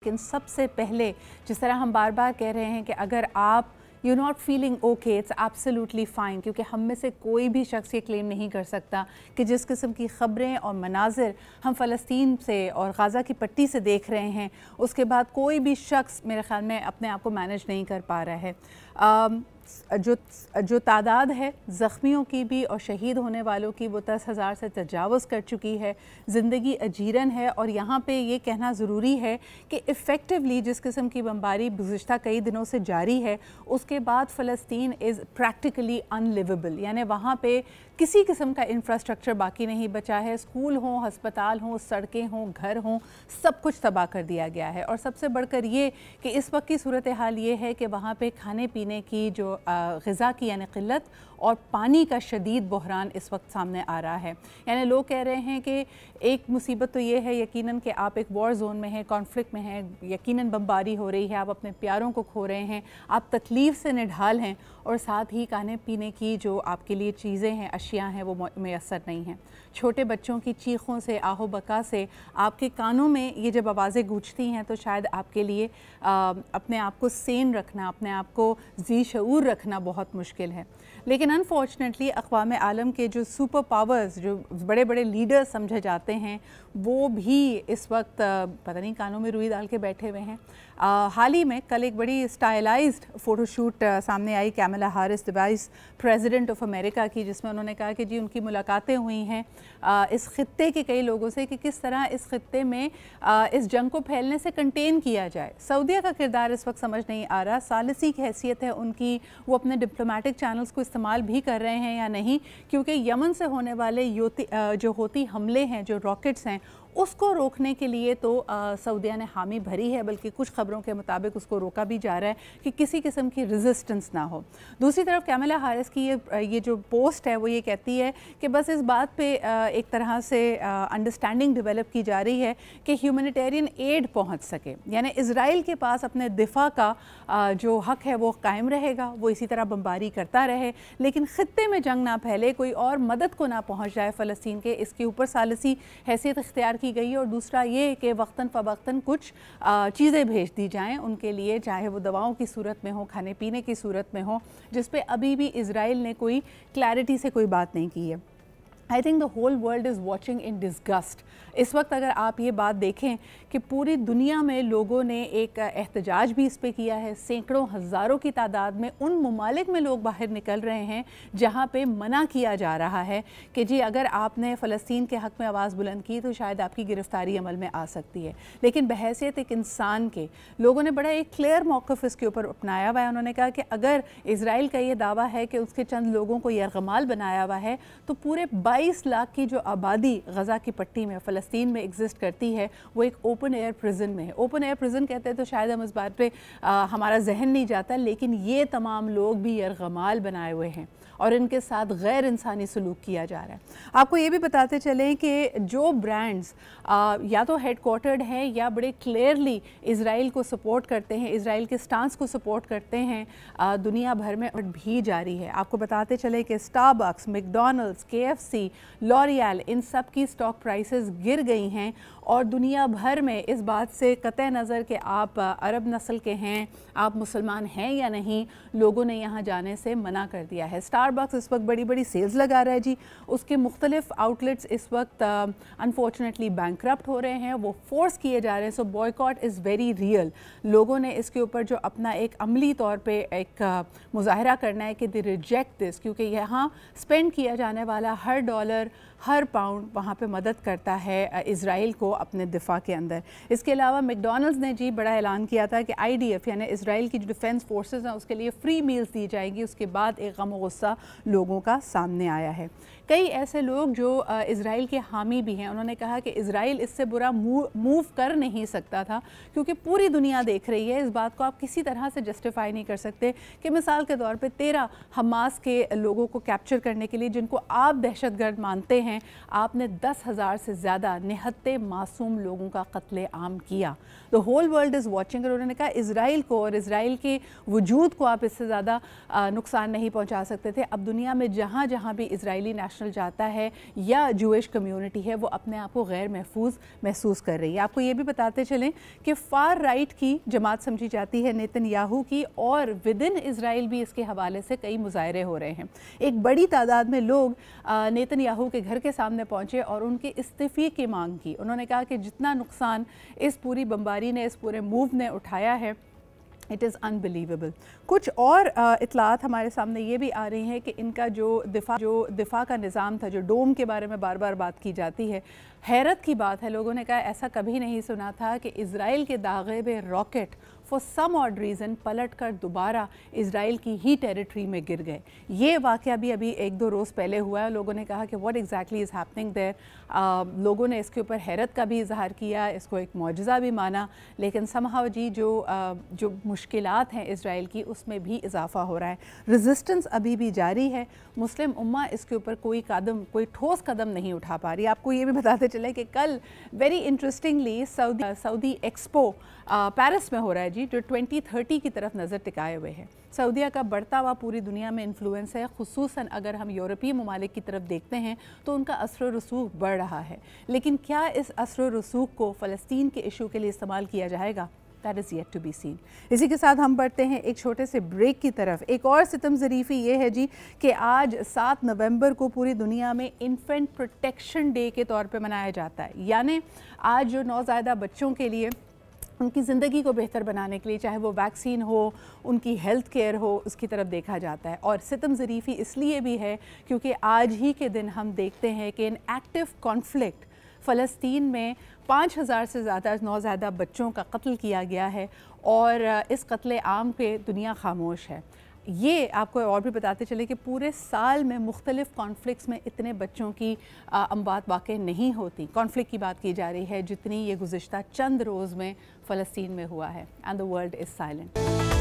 लेकिन सबसे पहले जिस तरह हम बार बार कह रहे हैं कि अगर आप you not feeling okay, it's absolutely fine, क्योंकि हम में से कोई भी शख्स ये क्लेम नहीं कर सकता कि जिस किस्म की ख़बरें और मनाजिर हम फ़लस्तीन से और गाज़ा की पट्टी से देख रहे हैं, उसके बाद कोई भी शख्स मेरे ख़्याल में अपने आप को मैनेज नहीं कर पा रहा है। जो तादाद है ज़ख्मियों की भी और शहीद होने वालों की वो 10,000 से तजावज़ कर चुकी है। ज़िंदगी अजीरन है और यहाँ पे ये कहना ज़रूरी है कि इफ़ेक्टिवली जिस किस्म की बमबारी गुज़िश्ता कई दिनों से जारी है, उसके बाद फ़लस्तीन इज़ प्रैक्टिकली अनलिवेबल, यानी वहाँ पे किसी किस्म का इंफ्रास्ट्रक्चर बाकी नहीं बचा है। स्कूल हों, हस्पताल हों, सड़कें हों, घर हों, सब कुछ तबाह कर दिया गया है। और सबसे बढ़कर ये कि इस वक्त की सूरत हाल ये है कि वहाँ पे खाने पीने की जो ग़िज़ा की यानी क़िल्लत और पानी का शदीद बहरान इस वक्त सामने आ रहा है। यानी लोग कह रहे हैं कि एक मुसीबत तो ये है यकीनन कि आप एक वॉर जोन में हैं, कॉन्फ्लिक्ट में हैं, यकीनन बमबारी हो रही है, आप अपने प्यारों को खो रहे हैं, आप तकलीफ़ से निढाल हैं और साथ ही खाने पीने की जो आपके लिए चीज़ें हैं, अशिया हैं, वो मैसर नहीं हैं। छोटे बच्चों की चीखों से, आहो बका से आपके कानों में ये जब आवाज़ें गूंजती हैं तो शायद आपके लिए अपने आप को सेन रखना, अपने आप को ज़ी शऊर रखना बहुत मुश्किल है। लेकिन अनफॉर्चुनेटली अक़वाम आलम के जो सुपर पावर्स, जो बड़े बड़े लीडर्स समझे जाते हैं, वो भी इस वक्त पता नहीं कानों में रुई डाल के बैठे हुए हैं। हाल ही में कल एक बड़ी स्टाइलाइज्ड फ़ोटोशूट सामने आई Kamala Harris, the vice president of America की, जिसमें उन्होंने कहा कि जी उनकी मुलाकातें हुई हैं इस ख़ित्ते के कई लोगों से कि किस तरह इस ख़ित्ते में इस जंग को फैलने से कंटेन किया जाए। सऊदीया का किरदार इस वक्त समझ नहीं आ रहा। सालिसी की हैसियत है उनकी, वो अपने डिप्लोमेटिक चैनल्स को इस्तेमाल भी कर रहे हैं या नहीं, क्योंकि यमन से होने वाले जो होती हमले हैं, जो रॉकेट्स हैं, उसको रोकने के लिए तो सऊदीया ने हामी भरी है, बल्कि कुछ ख़बरों के मुताबिक उसको रोका भी जा रहा है कि किसी किस्म की रेजिस्टेंस ना हो। दूसरी तरफ कैमला हैरिस की ये जो पोस्ट है वो ये कहती है कि बस इस बात पे एक तरह से अंडरस्टैंडिंग डेवलप की जा रही है कि ह्यूमैनिटेरियन एड पहुंच सके, यानी इज़राइल के पास अपने दिफा का जो हक है वो कायम रहेगा, वो इसी तरह बमबारी करता रहे, लेकिन ख़ित्ते में जंग ना फैले, कोई और मदद को ना पहुँच जाए फ़लस्तीन के, इसके ऊपर सालिसी हैसियत इख्तियार की गई। और दूसरा ये कि वक्तन फ़वक्तन कुछ चीज़ें भेज दी जाएं उनके लिए, चाहे वो दवाओं की सूरत में हो, खाने पीने की सूरत में हो, जिस पे अभी भी इज़राइल ने कोई क्लैरिटी से कोई बात नहीं की है। I think the whole world is watching in disgust. इस वक्त अगर आप ये बात देखें कि पूरी दुनिया में लोगों ने एक एहतजाज भी इस पे किया है, सैकड़ों हज़ारों की तादाद में उन ममालिक में लोग बाहर निकल रहे हैं जहाँ पे मना किया जा रहा है कि जी अगर आपने फ़लस्तीन के हक़ में आवाज़ बुलंद की तो शायद आपकी गिरफ़्तारी अमल में आ सकती है। लेकिन बहैसियत एक इंसान के लोगों ने बड़ा एक क्लियर मौक़िफ़ इसके ऊपर अपनाया हुआ है। उन्होंने कहा कि अगर इज़राइल का ये दावा है कि उसके चंद लोगों को यरगमाल बनाया हुआ है, तो पूरे 22 लाख की जो आबादी गज़ा की पट्टी में फ़लस्तीन में एग्जिस्ट करती है वो एक ओपन एयर प्रिजन में है। ओपन एयर प्रिजन कहते हैं तो शायद हम इस बात पे हमारा जहन नहीं जाता, लेकिन ये तमाम लोग भी यरगमाल बनाए हुए हैं और इनके साथ गैर इंसानी सलूक किया जा रहा है। आपको ये भी बताते चलें कि जो ब्रांड्स या तो हेडक्वार्टर्ड हैं या बड़े क्लियरली इज़राइल को सपोर्ट करते हैं, इज़राइल के स्टांस को सपोर्ट करते हैं, दुनिया भर में भी जारी है। आपको बताते चले कि स्टारबक्स, मैकडॉनल्ड्स, KFC, लॉरियल, इन सब की स्टॉक प्राइसेस गिर गई हैं और दुनिया भर में इस बात से कतई नज़र कि आप अरब नस्ल के हैं, आप मुसलमान हैं या नहीं, लोगों ने यहाँ जाने से मना कर दिया है। स्टारबक्स इस वक्त बड़ी बड़ी सेल्स लगा रहा है जी, उसके मुख्तलिफ आउटलेट्स इस वक्त अनफॉर्चुनेटली बैंकरप्ट हो रहे हैं, वो फोर्स किए जा रहे हैं। सो बॉयकॉट इज़ वेरी रियल। लोगों ने इसके ऊपर जो अपना एक अमली तौर पे एक मुजाहरा करना है कि दे रिजेक्ट दिस, क्योंकि यहाँ स्पेंड किया जाने वाला हर डॉलर, हर पाउंड वहाँ पे मदद करता है इज़राइल को अपने दिफा के अंदर। इसके अलावा मैकडॉनल्ड्स ने जी बड़ा ऐलान किया था कि IDF यानी इज़राइल की जो डिफेंस फोर्सेस हैं उसके लिए फ्री मील्स दी जाएंगी। उसके बाद एक गम गुस्सा लोगों का सामने आया है। कई ऐसे लोग जो इज़राइल के हामी भी हैं, उन्होंने कहा कि इज़राइल इससे बुरा मूव कर नहीं सकता था, क्योंकि पूरी दुनिया देख रही है। इस बात को आप किसी तरह से जस्टिफाई नहीं कर सकते कि मिसाल के तौर पे 13 हमास के लोगों को कैप्चर करने के लिए, जिनको आप दहशतगर्द मानते हैं, हैं आपने 10,000 से ज़्यादा निहत्ते मासूम लोगों का कत्ले आम किया। The whole world is watching. और उन्होंने कहा इसराइल को और इसराइल के वजूद को आप इससे ज़्यादा नुकसान नहीं पहुँचा सकते थे। अब दुनिया में जहाँ जहाँ भी इसराइली नेशनल जाता है या जूइश कम्यूनिटी है वो अपने आप को गैर महफूज महसूस कर रही है। आपको ये भी बताते चलें कि फार राइट की जमात समझी जाती है नेतन्याहू की, और विद इन इसराइल भी इसके हवाले से कई मुजाहरे हो रहे हैं। एक बड़ी तादाद में लोग नेतन्याहू के घर के सामने पहुंचे और उनके इस्तीफे की मांग की। उन्होंने कहा कि जितना नुकसान इस पूरी बमबारी ने, इस पूरे मूव ने उठाया है, इट इज़ अनबिलीवेबल। कुछ और इतलात हमारे सामने ये भी आ रही हैं कि इनका जो दिफा का निज़ाम था, जो डोम के बारे में बार बार बात की जाती है, हैरत की बात है, लोगों ने कहा ऐसा कभी नहीं सुना था कि इसराइल के दागे में rocket for some odd reason पलट कर दोबारा इसराइल की ही टेरिटरी में गिर गए। ये वाक़या भी अभी 1-2 रोज़ पहले हुआ है। लोगों ने कहा कि what exactly is happening there. लोगों ने इसके ऊपर हैरत का भी इजहार किया, इसको एक मौजज़ा भी माना, लेकिन समहाउ जी जो मुश्किलात हैं इसराइल की उसमें भी इजाफा हो रहा है। रेजिस्टेंस अभी भी जारी है। मुस्लिम उम्मा इसके ऊपर कोई ठोस कदम नहीं उठा पा रही। आपको ये भी बताते चले कि कल very interestingly Saudi expo Paris में हो रहा है जी, जो 2030 की तरफ नज़र टिकाए हुए है। सऊदीया का बढ़ता हुआ पूरी दुनिया में इन्फ्लुएंस है, खुसूसन अगर हम यूरोपीय ममालिक की तरफ देखते हैं तो उनका असर रसूख बढ़ रहा है। लेकिन क्या इस असर रसूख को फ़लस्तीन के इशू के लिए इस्तेमाल किया जाएगा? That is yet to be seen. इसी के साथ हम बढ़ते हैं एक छोटे से ब्रेक की तरफ। एक और सितम ज़रीफ़ी ये है जी कि आज 7 नवंबर को पूरी दुनिया में इन्फेंट प्रोटेक्शन डे के तौर पे मनाया जाता है। यानी आज जो नौज़ायदा बच्चों के लिए उनकी ज़िंदगी को बेहतर बनाने के लिए, चाहे वो वैक्सीन हो, उनकी हेल्थ केयर हो, उसकी तरफ देखा जाता है। और सितम ज़रीफ़ी इसलिए भी है क्योंकि आज ही के दिन हम देखते हैं कि इन एक्टिव कॉन्फ्लिक्ट फ़लस्तीन में 5,000 से ज़्यादा नौज़ायदा बच्चों का कत्ल किया गया है और इस कत्ले आम पे दुनिया खामोश है। ये आपको और भी बताते चले कि पूरे साल में मुख्तलिफ़ कॉन्फ्लिक्ट्स में इतने बच्चों की अमवात वाक़ई नहीं होती, कॉन्फ्लिक्ट की बात की जा रही है, जितनी ये गुज़िश्ता चंद रोज़ में फ़लस्तीन में हुआ है। And the world is silent.